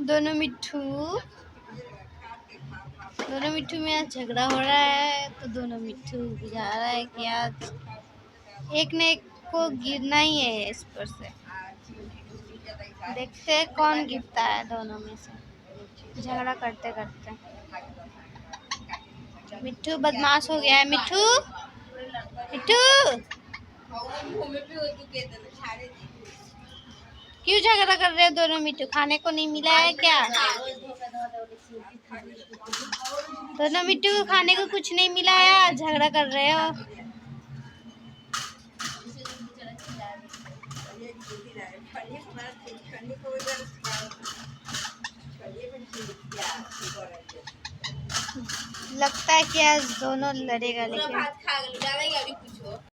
दोनों मिट्ठू में आज झगड़ा हो रहा है, तो दोनों मिट्ठू बुझा रहा है कि आज एक ने एक को गिरना ही है इस पर से। देखते हैं कौन गिरता है दोनों में से झगड़ा करते करते। मिट्ठू बदमाश हो गया है। मिट्ठू मिट्ठू क्यों झगड़ा कर रहे हो दोनों मिट्ठू? खाने को नहीं मिला है क्या? दोनों मिट्टू को खाने को कुछ नहीं मिला है, झगड़ा कर रहे हो। लगता है कि आज दोनों लड़ेगा, लेकिन